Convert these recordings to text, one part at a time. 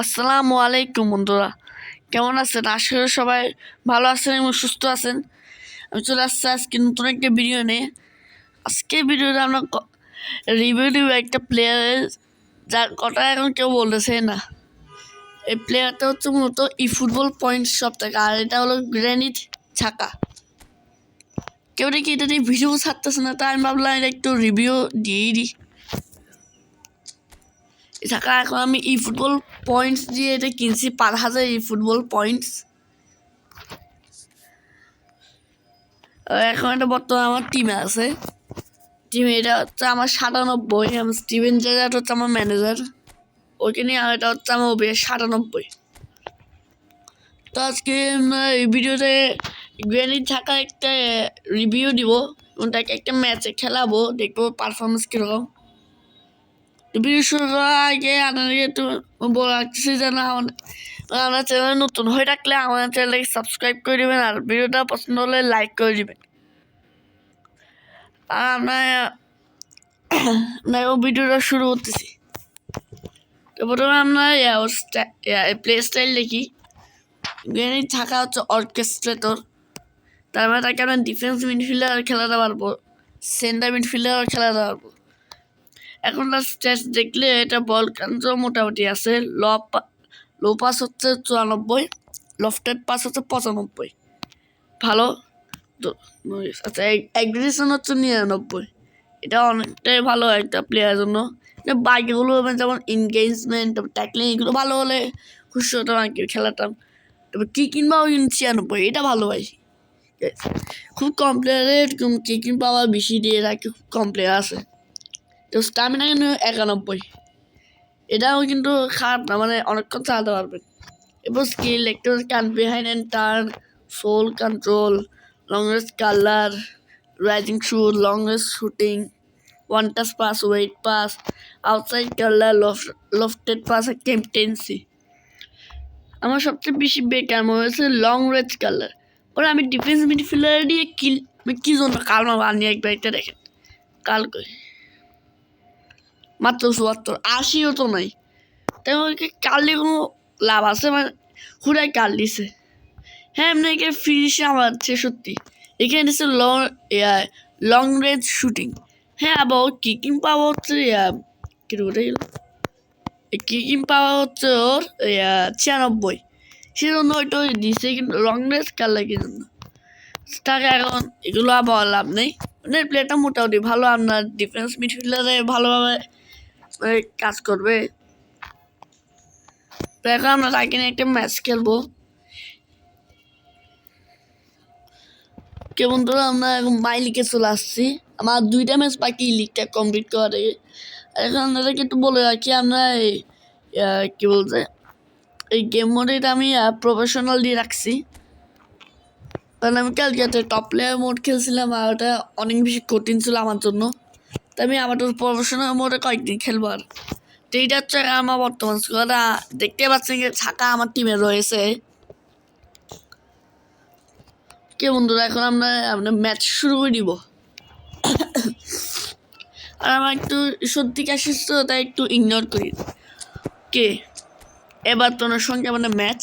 আসসালামু আলাইকুম বন্ধুরা, কেমন আছেন? আশা করি সবাই ভালো আছেন এবং সুস্থ আছেন। আমি চলে আসছি আজকে নতুন একটা ভিডিও নিয়ে। আজকে ভিডিওতে আমরা রিভিউ দিব একটা প্লেয়ারের, যার কথা এখন কেউ বলতেছে না। এই প্লেয়ারটা হচ্ছে মূলত ই ফুটবল পয়েন্টস সব থেকে, আর এটা হলো গ্র্যানিট ছাকা। কেউ নাকি এটা নিয়ে ভিডিও ছাড়তেছে না, তাই আমি ভাবলাম এটা একটু রিভিউ দিয়েই দিই। টাকা এখন আমি ই ফুটবল পয়েন্টস দিয়ে এটা কিনছি 5,000 ই ফুটবল পয়েন্টস। এখন এটা বর্তমানে আমার টিমে আছে। টিমে এটা হচ্ছে আমার 97, আমি স্টিভেন জেরার্ড হচ্ছে আমার ম্যানেজার, ওইকে নিয়ে এটা হচ্ছে আমার ওবে 97। তো আজকে এই ভিডিওতে গ্র্যানিট থাকা একটা রিভিউ দিব, ওটাকে একটা ম্যাচে খেলাবো, দেখবো পারফরমেন্স কীরকম। ভিডিও শুরু করার আগে আপনাদেরকে একটু বলে রাখতেছি যেন আমার চ্যানেল নতুন হয়ে থাকলে আমার চ্যানেলটাকে সাবস্ক্রাইব করে দেবেন, আর ভিডিওটা পছন্দ হলে লাইক করে দেবেন। আর আমরা ভিডিওটা শুরু করতেছি। তো প্রথমে আমরা প্লে স্টাইল দেখি। গ্র্যানিট থাকা হচ্ছে অর্কেস্ট্রেটর, তার মানে তাকে আমরা ডিফেন্স মিডফিল্ডার খেলাতে পারবো, সেন্টার মিডফিল্ডার খেলাতে পারবো। এখন তার স্ট্যাটস দেখলে এটা বল কন্ট্রোল মোটামুটি আছে। লো পাস হচ্ছে 94, লফটেড পাস হচ্ছে 95, ভালো। তো আচ্ছা, অ্যাগ্রেশন হচ্ছে 99, এটা অনেকটাই ভালো একটা প্লেয়ারের জন্য। বাকিগুলো যেমন এনগেজমেন্ট, ট্যাকলিং এগুলো ভালো হলে খুশি হতাম আর কি খেলাতাম। তবে কিকিং পাওয়ার 96, এটা ভালো ভাই। খুব কম প্লেয়ারের কিকিং পাওয়ার বেশি দিয়ে রাখে, খুব কম প্লেয়ার আছে। তো স্টামিনা কিন্তু 91, এটাও কিন্তু খারাপ না, মানে অনেকক্ষণ চালাতে পারবেন। এরপর স্কিল একটা can behind and turn, sole control, long range curler, rising shoot, long range shooting, one touch pass, weight pass, outside curler, lofted pass, captaincy. আমার সবচেয়ে বেশি বেকার মনে হয়েছে লং রেঞ্জ কালার। ওরা আমি ডিফেন্স মিডফিল্ডার দিয়ে কি জন্য কাল মারবো আনি একবার, এটা দেখেন কাল করে মাত্র 74, 80ও তো নাই। তাই ওকে কাটলে কোনো লাভ আছে? মানে হুড়ায় কাট দিছে। হ্যাঁ, এমনি এখানে ফিনিশে আমার 66, এখানে দিচ্ছে লং রেঞ্জ শুটিং। হ্যাঁ, আবার ওর কিকিং পাওয়ার হচ্ছে কিকিং পাওয়ার হচ্ছে ওর 96, সেজন্য ওইটা দিছে। কিন্তু লং রেঞ্জ কার লাগে জন্য তাকে এখন এগুলো আবার লাভ নেই। মানে প্লেয়ারটা মোটামুটি ভালো, আপনার ডিফেন্স মিডফিল্ডারে ভালোভাবে কাজ করবে। তো এখন আমরা তাকে নিয়ে একটা ম্যাচ খেলবো। কে বন্ধুরা, আমরা এখন মাই লিগে চলে আসছি। আমার 2টা ম্যাচ বাকি লিগটা কমপ্লিট করা থেকে। এখন আপনাদেরকে একটু বলে রাখি, আমরা কি বলছে এই গেম মোডে আমি প্রফেশনাল দিয়ে রাখছি, কারণ আমি কালকে টপ প্লেয়ার মোড খেলছিলাম আর ওটা অনেক বেশি কঠিন ছিল আমার জন্য। তাই আমি আবার প্রফেশনাল মোডে কয়েকদিন খেলবো। আর তো এইটা হচ্ছে আমার বর্তমান স্কোয়াড। দেখতে পাচ্ছেন ছাকা আমার টিমে রয়েছে। কে বন্ধুরা, এখন আমরা ম্যাচ শুরু করে দিব। আর আমার একটু সত্যি কাশিস তো, তাই একটু ইগনোর করি। কে এভারটনের সঙ্গে আমাদের ম্যাচ,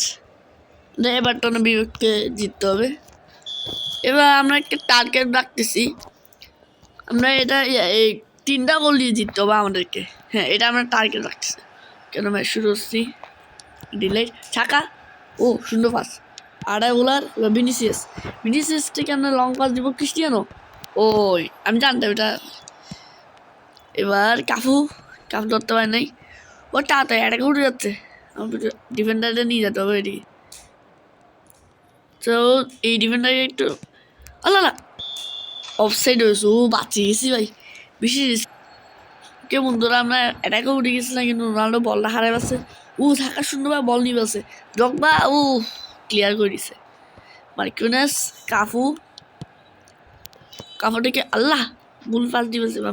এভারটনের বিপক্ষে জিততে হবে। এবার আমরা একটা টার্গেট রাখতেছি, আমরা এটা এই 3টা গোল দিয়ে জিততে হবে আমাদেরকে। হ্যাঁ, এটা আমরা টার্গেট রাখতেছি। কেন ম্যাচ শুরু করছি, ডিলেট ছাকা, ও সুন্দর পাস, আড়াই ওলার ভিনিসিয়াস থেকে আমরা লং পাস দিব ক্রিস্টিয়ানো। ওই আমি জানতাম এটা। এবার কাফু ধরতে পারে নাই, ও তাড়াতাড়ি এটাকে উঠে যাচ্ছে। ডিফেন্ডারটা নিয়ে যেতে হবে এদিকে। তো এই ডিফেন্ডারকে একটু আল্লাহ অফসাইড হয়েছে, ও বাঁচিয়ে গেছি ভাই, বেশি রিস্ক। কে বন্ধুরা, আমরা এটাকে উঠে গেছিলাম কিন্তু রোনাল্ডো বলটা হারাই পাচ্ছে। থাকার সুন্দরভাবে বল নিয়ে পাচ্ছে, ডগবা ক্লিয়ার করে দিছে। মার্কিউনাস কাফুটাকে আল্লাহ ভুল পাস দিয়েছে। বা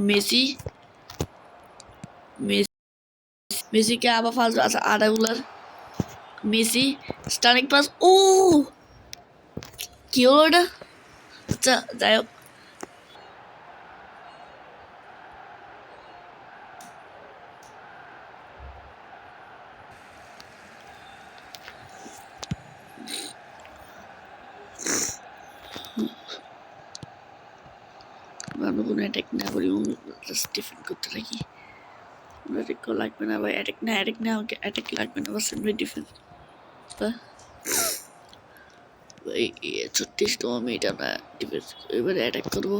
মেসিকে আবার ফার্স্ট, আচ্ছা আড়াগুলার মেসি স্টার্নিং পাস, কি হলো ওটা? আচ্ছা যাই হোক, কোনো অ্যাটাক না করি, জাস্ট ডিফেন্ড করতে থাকি। অ্যাটাক লাগবে না ভাই, অ্যাটাক না আমাকে অ্যাটাক লাগবে না, বাস আমি ডিফেন্স। ভাই 36তম মিনিট আমরা ডিফেন্স এবারে অ্যাটাক করবো।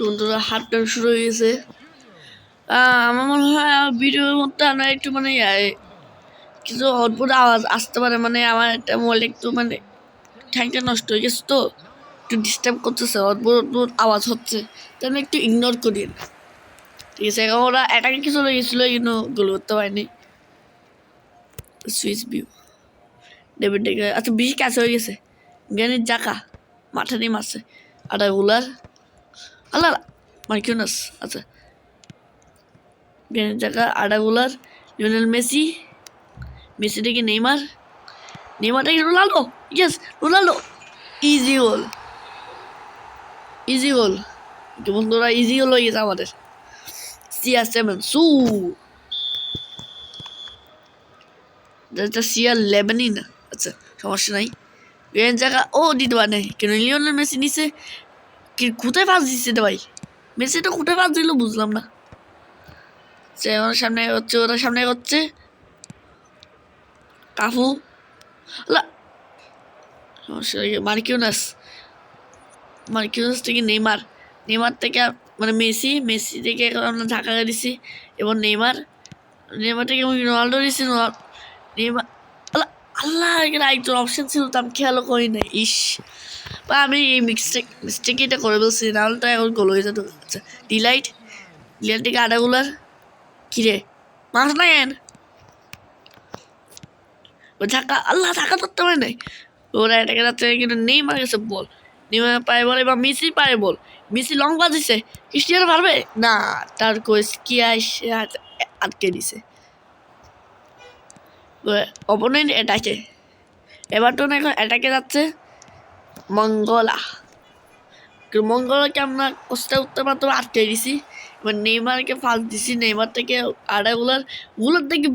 বন্ধুরা হাফ টাইম শুরু হয়ে গেছে। আমার মনে হয় ভিডিওর মধ্যে আমরা একটু মানে কিছু অদ্ভুত আওয়াজ আসতে পারে, মানে আমার একটা মোবাইল একটু মানে ঠ্যাংটা নষ্ট হয়ে গেছে, তো একটু ডিস্টার্ব করতেছে, অদ্ভুত অদ্ভুত আওয়াজ হচ্ছে, তো আমি একটু ইগনোর করি। ঠিক আছে, এখন ওরা অ্যাটাকে কিছু লেগেছিলো, কিন্তু গোল করতে পারিনি। সুইচ ভিউ ডেভিড ডেকে, আচ্ছা বেশি কাছে হয়ে গেছে। জ্ঞানের জাকা মাথা নিয়ে মারছে, আর গুলার আল্লাহ মার্কিউনাস। আচ্ছা জ্ঞানের জাকা আডাগুলার, লিওনেল মেসি, মেসি থেকে নেইমার, নেইমার থেকে রোনাল্ডো, ইয়েস রোনাল্ডো, ইজি গোল, ইজি গোল। বন্ধুরা ইজি গোল হয়ে গেছে আমাদের। CR7 সু CR11ই না, আচ্ছা সমস্যা নাই। জ্ঞানের জাকা ও দিতে পারে নাই কেন, লিওনেল মেসি নিচে কোথায় পাস দিচ্ছে ভাই, মেসিটা কোথায় পাস দিল বুঝলাম না। ওরা সামনে হচ্ছে, ওরা সামনে হচ্ছে, কাফু মার্কিউনাস, মার্কিউনাস থেকে নেইমার, নেইমার থেকে মানে মেসি, মেসি থেকে আমরা ঢাকা দিছি, এবং নেইমার, নেইমার থেকে রোনাল্ডো দিছি, নেইমার আল্লাহ আল্লাহ, এখানে একজন অপশন ছিল তো আমি খেয়ালও করি না। ইস বা আমি এই মিস্টেক এটা করে বলছি, নাহলে তো এখন গোল হয়ে যেত। আচ্ছা ডিলাইট, ডিলাইট থেকে আডাগুলার, কিরে মাছ না কেন ঝাঁকা, আল্লাহ ঝাঁকা ধরতে পারে নাই। ওরা এটাকে যাচ্ছে, কিন্তু নেইমার গেছে বল, নেইমার পায়ে বল, এবার মেসি পায়ে বল, মেসি লং বাজিছে, ক্রিস্টিয়ানো পারবে না, তার কোচ কি আসে আটকে দিছে। অপোনেন্ট এটাকে এবার তো এখন এটাকে যাচ্ছে মঙ্গলা, মঙ্গলাকে আমরা কষ্ট উঠতে পারতো, আটকে দিছি। এবার নেইমারকে ফার্স্ট দিছি, নেইমার থেকে আড়াগুলার গুলোর থেকে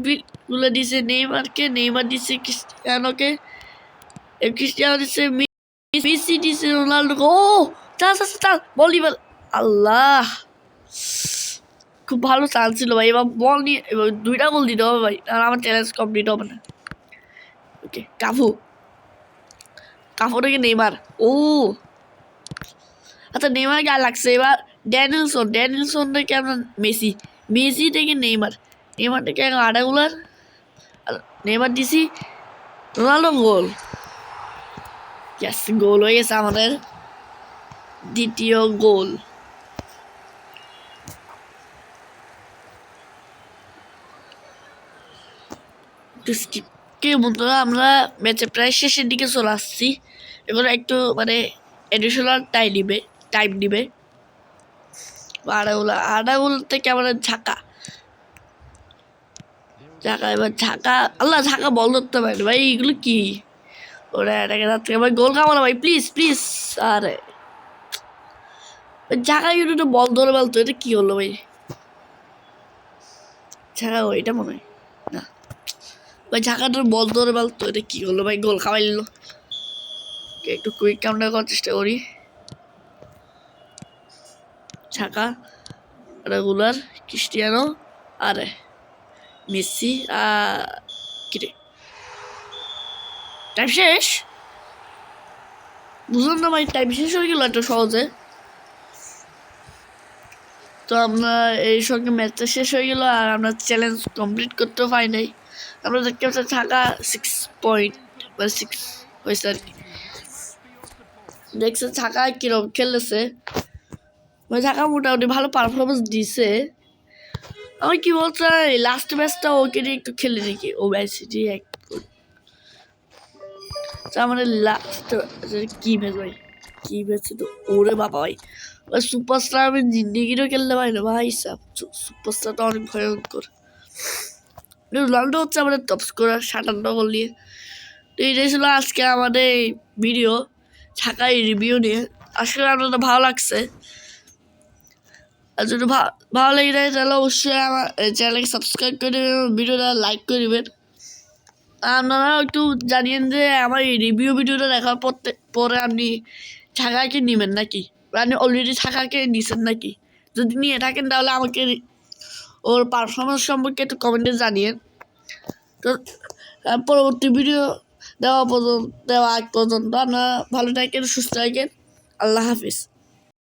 গুলো দিছে নেইমারকে, নেইমার দিছে ক্রিস্টিয়ানোকে, ক্রিস্টিয়ানো দিছে মেসি দিছে রোনাল্ডোকে। ও চান্স আছে, চান্স বল দিবার, আল্লাহ খুব ভালো চান্স ছিল ভাই, এবার বল নিয়ে এবার 2টা গোল দিতে হবে ভাই, আর আমার চ্যালেঞ্জ কমপ্লিট হবে না। ওকে কাফু, কাফু থেকে নেইমার, ও আচ্ছা নেইমার গায়ে লাগছে। এবার ড্যানিলসন, ড্যানিলসন থেকে আপনার মেসি, মেসি থেকে নেইমার, নেইমার থেকে আডাগুলার, নেইমার দিছি রোনাল্ডো, গোল। ইয়াস গোল হয়ে গেছে আমাদের দ্বিতীয় গোল। বন্ধুরা আমরা ম্যাচের প্রায় শেষের দিকে চলে আসছি, এগুলো একটু মানে এডিশনাল টাইম নিবে। আড়াগুলো থেকে আমাদের ঝাঁকা, এবার ঝাঁকা, আল্লাহ ঝাঁকা বল ধরতে পারে ভাই, এগুলো কি ওরা এটাকে যাচ্ছে ভাই, গোল খাওয়ানো ভাই প্লিজ প্লিজ। আরে ঝাঁকা কিন্তু বল ধরে বলতো, এটা কি হলো ভাই, ঝাঁকা এটা মনে হয় না ভাই, ঝাঁকাটার বল ধরে বলতো, এটা কি হলো ভাই, গোল খাওয়াই নিল। একটু কুইক কাউন্টার করার চেষ্টা করি। ঝাঁকা রেগুলার ক্রিস্টিয়ানো, আরে মেসি, কিরে টাইম শেষ বুঝলাম না ভাই টাইম শেষ হয়ে গেল এত সহজে তো আমরা এই সঙ্গে ম্যাচটা শেষ হয়ে গেল আর আমরা চ্যালেঞ্জ কমপ্লিট করতেও পাই নাই আমরা দেখতে পাচ্ছি থাকা 6 পয়েন্ট 6 হয়েছে আর কি দেখছে থাকা কিরকম খেলেছে মানে থাকা মোটামুটি ভালো পারফরমেন্স দিছে আমি কি বলতে লাস্ট ম্যাচটা ওকে নিয়ে একটু খেলে দেখি ও ম্যাচটি এক আমাদের লাস্ট কি ম্যাচ ভাই কি ম্যাচ তো ওরে বাবা ভাই সুপারস্টার আমি জিন্দিগিরও খেলতে পারি না ভাই সাব সুপারস্টারটা অনেক ভয়ঙ্কর রোনাল্ডো হচ্ছে আমাদের টপ স্কোরার 57 গোল নিয়ে তো এটাই ছিল আজকে আমাদের ভিডিও ঢাকায় রিভিউ নিয়ে আসলে আপনাদের ভালো লাগছে আর যদি ভালো লেগে যায় তাহলে অবশ্যই আমার চ্যানেলকে সাবস্ক্রাইব করে দেবেন ভিডিওটা লাইক করে দেবেন আপনারা একটু জানিয়েন যে আমার এই রিভিউ ভিডিওটা দেখার পরে আপনি ঢাকাকে নেবেন নাকি আপনি অলরেডি ঢাকাকে নিছেন নাকি যদি নিয়ে থাকেন তাহলে আমাকে ওর পারফরমেন্স সম্পর্কে একটু কমেন্টে জানিয়েন তো পরবর্তী ভিডিও দেওয়া আগ পর্যন্ত আপনারা ভালো থাকেন সুস্থ থাকেন আল্লাহ হাফিজ